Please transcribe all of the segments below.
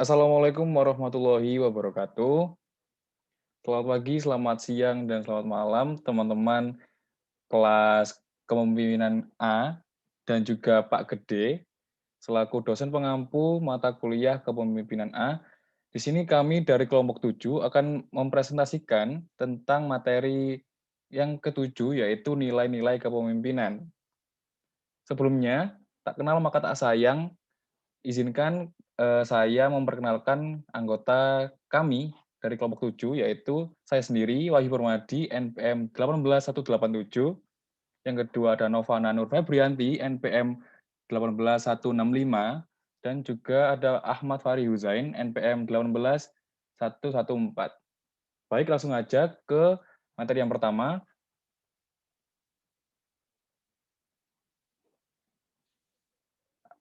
Assalamualaikum warahmatullahi wabarakatuh. Selamat pagi, selamat siang, dan selamat malam teman-teman kelas Kepemimpinan A dan juga Pak Gede selaku dosen pengampu mata kuliah Kepemimpinan A. Di sini kami dari kelompok 7 akan mempresentasikan tentang materi yang ketujuh yaitu nilai-nilai kepemimpinan. Sebelumnya, tak kenal maka tak sayang, izinkan, saya memperkenalkan anggota kami dari kelompok 7, yaitu saya sendiri, Wahyu Permadi, NPM 18187, yang kedua ada Novana Nur Febrianti, NPM 18165, dan juga ada Ahmad Fahri Huzain, NPM 18114. Baik, langsung aja ke materi yang pertama.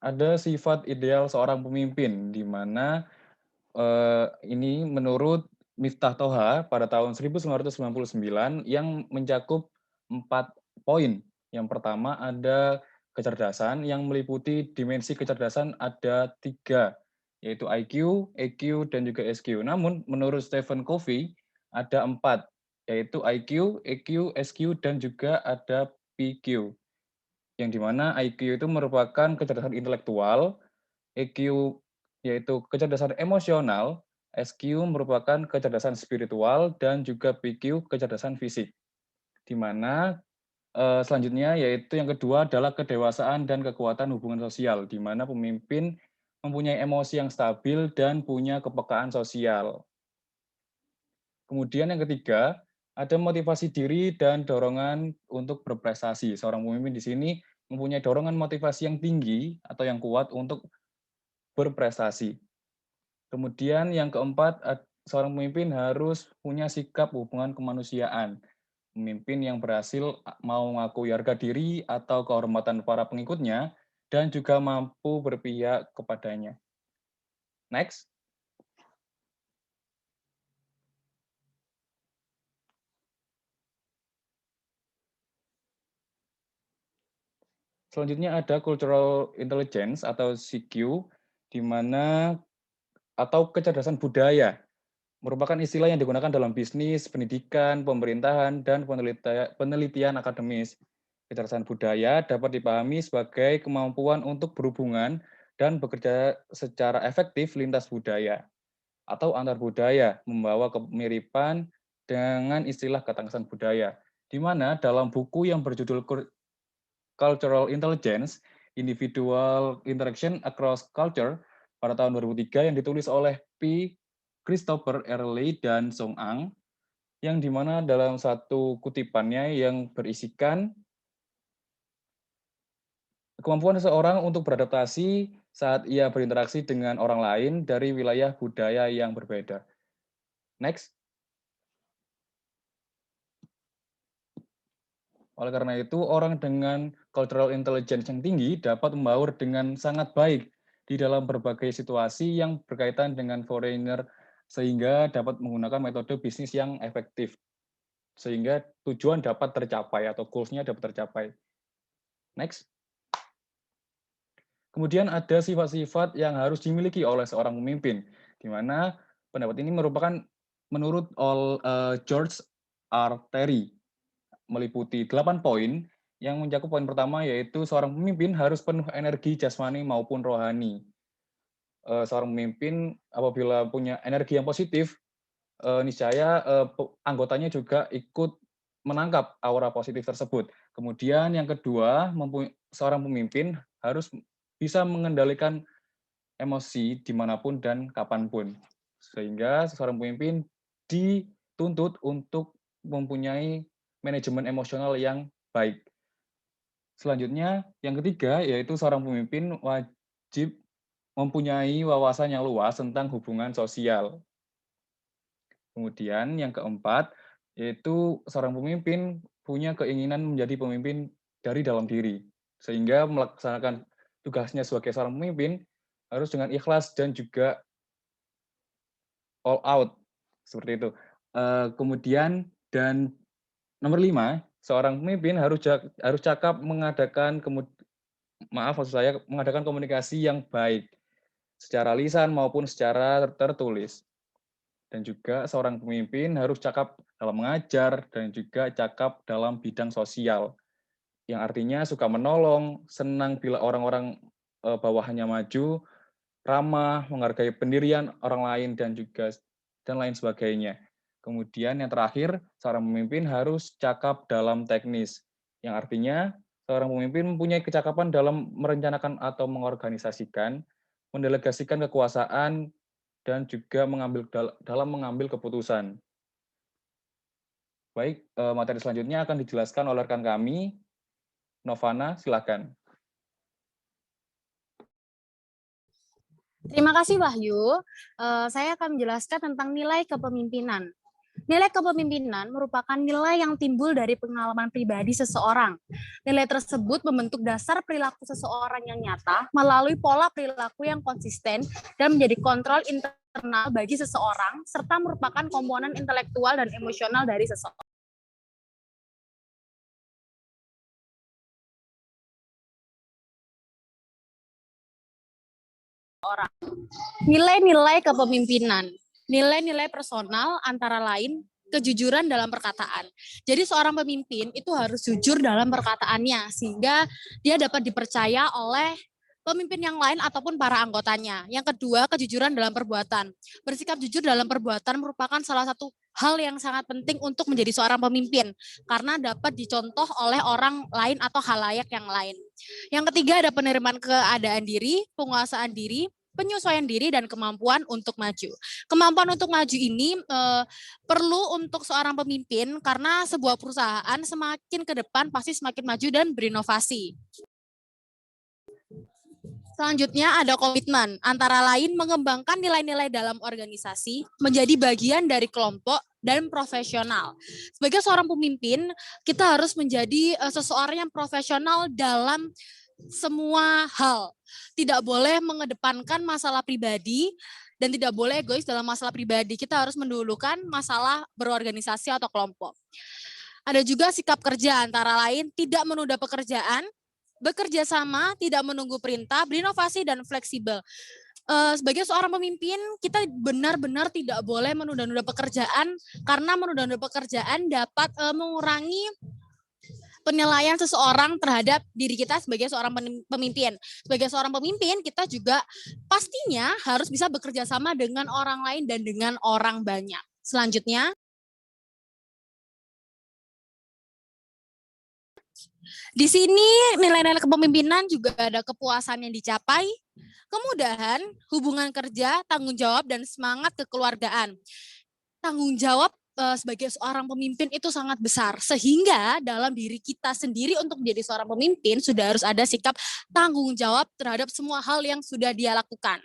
Ada sifat ideal seorang pemimpin, di mana ini menurut Miftah Toha pada tahun 1999 yang mencakup 4 poin. Yang pertama ada kecerdasan yang meliputi dimensi kecerdasan ada 3, yaitu IQ, EQ, dan juga SQ. Namun menurut Stephen Covey ada 4, yaitu IQ, EQ, SQ, dan juga ada PQ. Yang di mana IQ itu merupakan kecerdasan intelektual, EQ yaitu kecerdasan emosional, SQ merupakan kecerdasan spiritual, dan juga PQ kecerdasan fisik. Di mana selanjutnya yaitu yang kedua adalah kedewasaan dan kekuatan hubungan sosial, di mana pemimpin mempunyai emosi yang stabil dan punya kepekaan sosial. Kemudian yang ketiga, ada motivasi diri dan dorongan untuk berprestasi. Seorang pemimpin di sini mempunyai dorongan motivasi yang tinggi atau yang kuat untuk berprestasi. Kemudian yang keempat, seorang pemimpin harus punya sikap hubungan kemanusiaan. Pemimpin yang berhasil mau mengakui harga diri atau kehormatan para pengikutnya dan juga mampu berpihak kepadanya. Next. Selanjutnya ada cultural intelligence atau CQ, di mana atau kecerdasan budaya merupakan istilah yang digunakan dalam bisnis, pendidikan, pemerintahan, dan penelitian akademis. Kecerdasan budaya dapat dipahami sebagai kemampuan untuk berhubungan dan bekerja secara efektif lintas budaya atau antar budaya, membawa kemiripan dengan istilah ketangkasan budaya. Di mana dalam buku yang berjudul Cultural Intelligence, Individual Interaction Across Culture pada tahun 2003 yang ditulis oleh P. Christopher Early dan Song Ang, yang dimana dalam satu kutipannya yang berisikan kemampuan seseorang untuk beradaptasi saat ia berinteraksi dengan orang lain dari wilayah budaya yang berbeda. Next. Oleh karena itu, orang dengan cultural intelligence yang tinggi dapat membaur dengan sangat baik di dalam berbagai situasi yang berkaitan dengan foreigner, sehingga dapat menggunakan metode bisnis yang efektif, sehingga tujuan dapat tercapai atau goals-nya dapat tercapai. Next. Kemudian ada sifat-sifat yang harus dimiliki oleh seorang pemimpin, di mana pendapat ini merupakan menurut George R. Terry, meliputi 8 poin yang mencakup poin pertama yaitu seorang pemimpin harus penuh energi jasmani maupun rohani. Seorang pemimpin apabila punya energi yang positif, niscaya anggotanya juga ikut menangkap aura positif tersebut. Kemudian yang kedua, seorang pemimpin harus bisa mengendalikan emosi dimanapun dan kapanpun. Sehingga seorang pemimpin dituntut untuk mempunyai manajemen emosional yang baik. Selanjutnya, yang ketiga, yaitu seorang pemimpin wajib mempunyai wawasan yang luas tentang hubungan sosial. Kemudian yang keempat, yaitu seorang pemimpin punya keinginan menjadi pemimpin dari dalam diri, sehingga melaksanakan tugasnya sebagai seorang pemimpin harus dengan ikhlas dan juga all out, seperti itu. Kemudian dan nomor 5, seorang pemimpin harus cakap mengadakan maaf maksud saya mengadakan komunikasi yang baik. secara lisan maupun secara tertulis. Dan juga seorang pemimpin harus cakap dalam mengajar dan juga cakap dalam bidang sosial, yang artinya suka menolong, senang bila orang-orang bawahannya maju, ramah, menghargai pendirian orang lain dan lain sebagainya. Kemudian yang terakhir, seorang pemimpin harus cakap dalam teknis, yang artinya seorang pemimpin mempunyai kecakapan dalam merencanakan atau mengorganisasikan, mendelegasikan kekuasaan, dan juga dalam mengambil keputusan. Baik, materi selanjutnya akan dijelaskan oleh rekan kami, Novana, silakan. Terima kasih Wahyu. Saya akan menjelaskan tentang nilai kepemimpinan. Nilai kepemimpinan merupakan nilai yang timbul dari pengalaman pribadi seseorang. Nilai tersebut membentuk dasar perilaku seseorang yang nyata melalui pola perilaku yang konsisten dan menjadi kontrol internal bagi seseorang, serta merupakan komponen intelektual dan emosional dari seseorang. Nilai-nilai kepemimpinan. Nilai-nilai personal antara lain kejujuran dalam perkataan. Jadi seorang pemimpin itu harus jujur dalam perkataannya sehingga dia dapat dipercaya oleh pemimpin yang lain ataupun para anggotanya. Yang kedua, kejujuran dalam perbuatan. Bersikap jujur dalam perbuatan merupakan salah satu hal yang sangat penting untuk menjadi seorang pemimpin karena dapat dicontoh oleh orang lain atau halayak yang lain. Yang ketiga ada penerimaan keadaan diri, penguasaan diri, penyesuaian diri dan kemampuan untuk maju. Kemampuan untuk maju ini perlu untuk seorang pemimpin karena sebuah perusahaan semakin ke depan pasti semakin maju dan berinovasi. Selanjutnya ada komitmen, antara lain mengembangkan nilai-nilai dalam organisasi, menjadi bagian dari kelompok dan profesional. Sebagai seorang pemimpin, kita harus menjadi seseorang yang profesional dalam semua hal. Tidak boleh mengedepankan masalah pribadi dan tidak boleh egois dalam masalah pribadi. Kita harus mendahulukan masalah berorganisasi atau kelompok. Ada juga sikap kerja, antara lain tidak menunda pekerjaan, bekerja sama, tidak menunggu perintah, berinovasi dan fleksibel. Sebagai seorang pemimpin, kita benar-benar tidak boleh menunda-nunda pekerjaan karena menunda-nunda pekerjaan dapat mengurangi penilaian seseorang terhadap diri kita sebagai seorang pemimpin. Sebagai seorang pemimpin, kita juga pastinya harus bisa bekerja sama dengan orang lain dan dengan orang banyak. Selanjutnya, di sini nilai-nilai kepemimpinan juga ada kepuasan yang dicapai, kemudahan, hubungan kerja, tanggung jawab, dan semangat kekeluargaan. Tanggung jawab sebagai seorang pemimpin itu sangat besar, sehingga dalam diri kita sendiri untuk menjadi seorang pemimpin sudah harus ada sikap tanggung jawab terhadap semua hal yang sudah dia lakukan.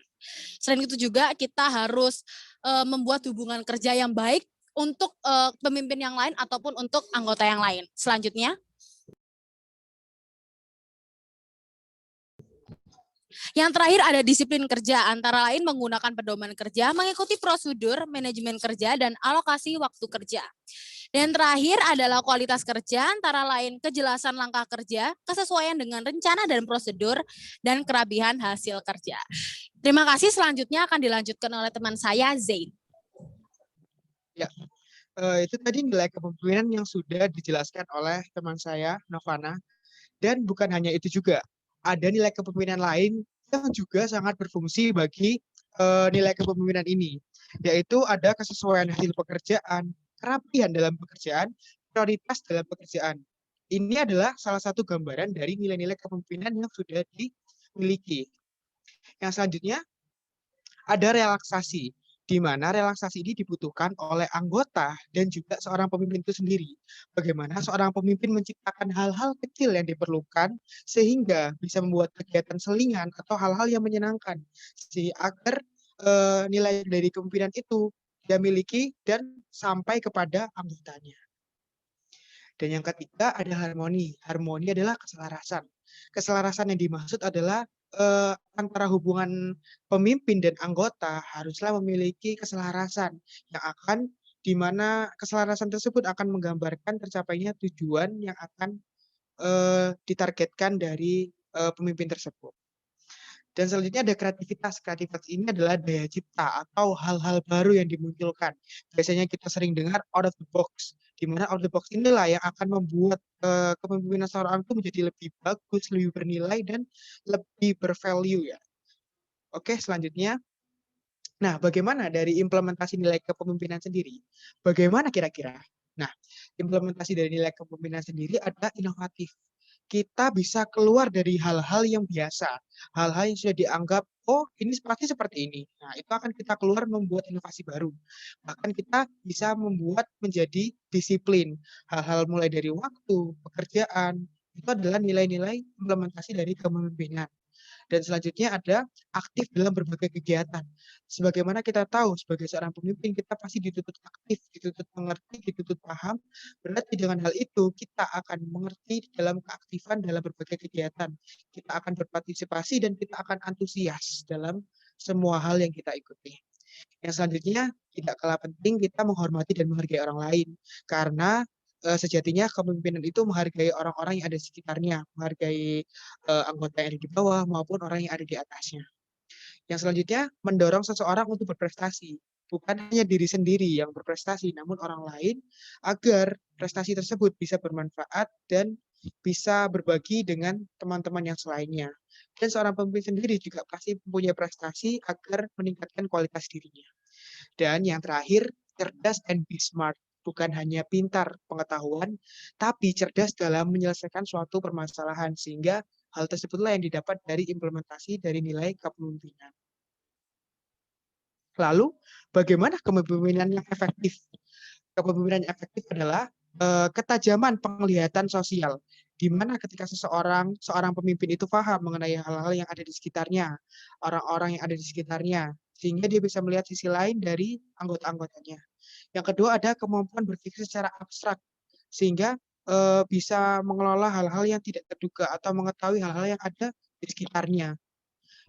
Selain itu juga kita harus membuat hubungan kerja yang baik untuk pemimpin yang lain ataupun untuk anggota yang lain. Selanjutnya, yang terakhir ada disiplin kerja, antara lain menggunakan pedoman kerja, mengikuti prosedur, manajemen kerja, dan alokasi waktu kerja. Dan terakhir adalah kualitas kerja, antara lain kejelasan langkah kerja, kesesuaian dengan rencana dan prosedur, dan kerapihan hasil kerja. Terima kasih, selanjutnya akan dilanjutkan oleh teman saya, Zain. Ya, itu tadi nilai kepemimpinan yang sudah dijelaskan oleh teman saya, Novana. Dan bukan hanya itu juga, ada nilai kepemimpinan lain yang juga sangat berfungsi bagi nilai kepemimpinan ini, yaitu ada kesesuaian hasil pekerjaan, kerapihan dalam pekerjaan, prioritas dalam pekerjaan. Ini adalah salah satu gambaran dari nilai-nilai kepemimpinan yang sudah dimiliki. Yang selanjutnya ada relaksasi, di mana relaksasi ini dibutuhkan oleh anggota dan juga seorang pemimpin itu sendiri. Bagaimana seorang pemimpin menciptakan hal-hal kecil yang diperlukan sehingga bisa membuat kegiatan selingan atau hal-hal yang menyenangkan, agar nilai dari kepemimpinan itu dia miliki dan sampai kepada anggotanya. Dan yang ketiga ada harmoni. Harmoni adalah keselarasan. Keselarasan yang dimaksud adalah antara hubungan pemimpin dan anggota haruslah memiliki keselarasan yang akan, di mana keselarasan tersebut akan menggambarkan tercapainya tujuan yang akan ditargetkan dari pemimpin tersebut. Dan selanjutnya ada kreativitas. Kreativitas ini adalah daya cipta atau hal-hal baru yang dimunculkan. Biasanya kita sering dengar out of the box, di mana out of the box inilah yang akan membuat kepemimpinan seorang itu menjadi lebih bagus, lebih bernilai, dan lebih bervalue ya. Oke, selanjutnya. Nah, bagaimana dari implementasi nilai kepemimpinan sendiri? Bagaimana kira-kira? Nah, implementasi dari nilai kepemimpinan sendiri adalah inovatif. Kita bisa keluar dari hal-hal yang biasa, hal-hal yang sudah dianggap, oh ini pasti seperti ini. Nah, itu akan kita keluar membuat inovasi baru. Bahkan kita bisa membuat menjadi disiplin. Hal-hal mulai dari waktu, pekerjaan, itu adalah nilai-nilai implementasi dari kepemimpinan. Dan selanjutnya ada aktif dalam berbagai kegiatan. Sebagaimana kita tahu, sebagai seorang pemimpin, kita pasti dituntut aktif, dituntut mengerti, dituntut paham. Berarti dengan hal itu, kita akan mengerti dalam keaktifan dalam berbagai kegiatan. Kita akan berpartisipasi dan kita akan antusias dalam semua hal yang kita ikuti. Yang selanjutnya, tidak kalah penting kita menghormati dan menghargai orang lain. Karena sejatinya kepemimpinan itu menghargai orang-orang yang ada di sekitarnya, menghargai anggota yang ada di bawah maupun orang yang ada di atasnya. Yang selanjutnya, mendorong seseorang untuk berprestasi. Bukan hanya diri sendiri yang berprestasi, namun orang lain agar prestasi tersebut bisa bermanfaat dan bisa berbagi dengan teman-teman yang selainnya. Dan seorang pemimpin sendiri juga pasti mempunyai prestasi agar meningkatkan kualitas dirinya. Dan yang terakhir, cerdas and be smart. Bukan hanya pintar pengetahuan, tapi cerdas dalam menyelesaikan suatu permasalahan. Sehingga hal tersebutlah yang didapat dari implementasi dari nilai kepemimpinan. Lalu, bagaimana kepemimpinan yang efektif? Kepemimpinan yang efektif adalah ketajaman penglihatan sosial, di mana ketika seorang pemimpin itu paham mengenai hal-hal yang ada di sekitarnya, orang-orang yang ada di sekitarnya, sehingga dia bisa melihat sisi lain dari anggota-anggotanya. Yang kedua ada kemampuan berpikir secara abstrak, sehingga bisa mengelola hal-hal yang tidak terduga atau mengetahui hal-hal yang ada di sekitarnya.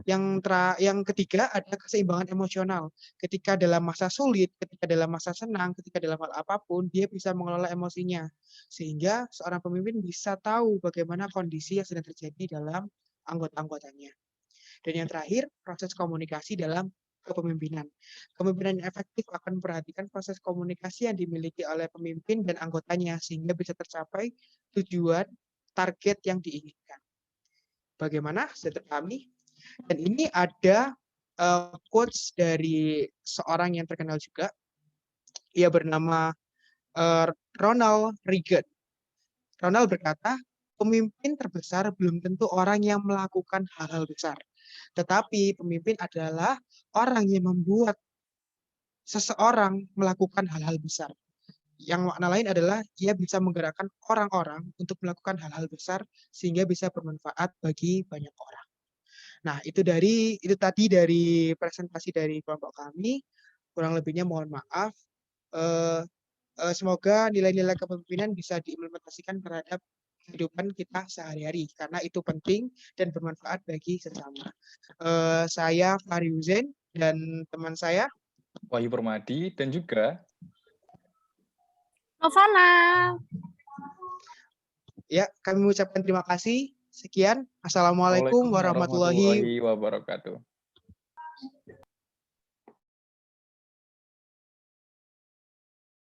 Yang ketiga ada keseimbangan emosional. Ketika dalam masa sulit, ketika dalam masa senang, ketika dalam hal apapun, dia bisa mengelola emosinya. Sehingga seorang pemimpin bisa tahu bagaimana kondisi yang sedang terjadi dalam anggota-anggotanya. Dan yang terakhir, proses komunikasi dalam kepemimpinan. Kepemimpinan yang efektif akan memperhatikan proses komunikasi yang dimiliki oleh pemimpin dan anggotanya, sehingga bisa tercapai tujuan target yang diinginkan. Bagaimana? Sudah terpahami? Dan ini ada quotes dari seorang yang terkenal juga. Ia bernama Ronald Reagan. Ronald berkata, pemimpin terbesar belum tentu orang yang melakukan hal-hal besar. Tetapi pemimpin adalah orang yang membuat seseorang melakukan hal-hal besar. Yang makna lain adalah ia bisa menggerakkan orang-orang untuk melakukan hal-hal besar sehingga bisa bermanfaat bagi banyak orang. Nah, itu tadi dari presentasi dari kelompok kami. Kurang lebihnya mohon maaf. Semoga nilai-nilai kepemimpinan bisa diimplementasikan terhadap kehidupan kita sehari-hari karena itu penting dan bermanfaat bagi sesama. Saya Fahri Huzain dan teman saya Wahyu Permadi dan juga Novana. ya, kami mengucapkan terima kasih. Sekian. Assalamualaikum warahmatullahi warahmatullahi wabarakatuh.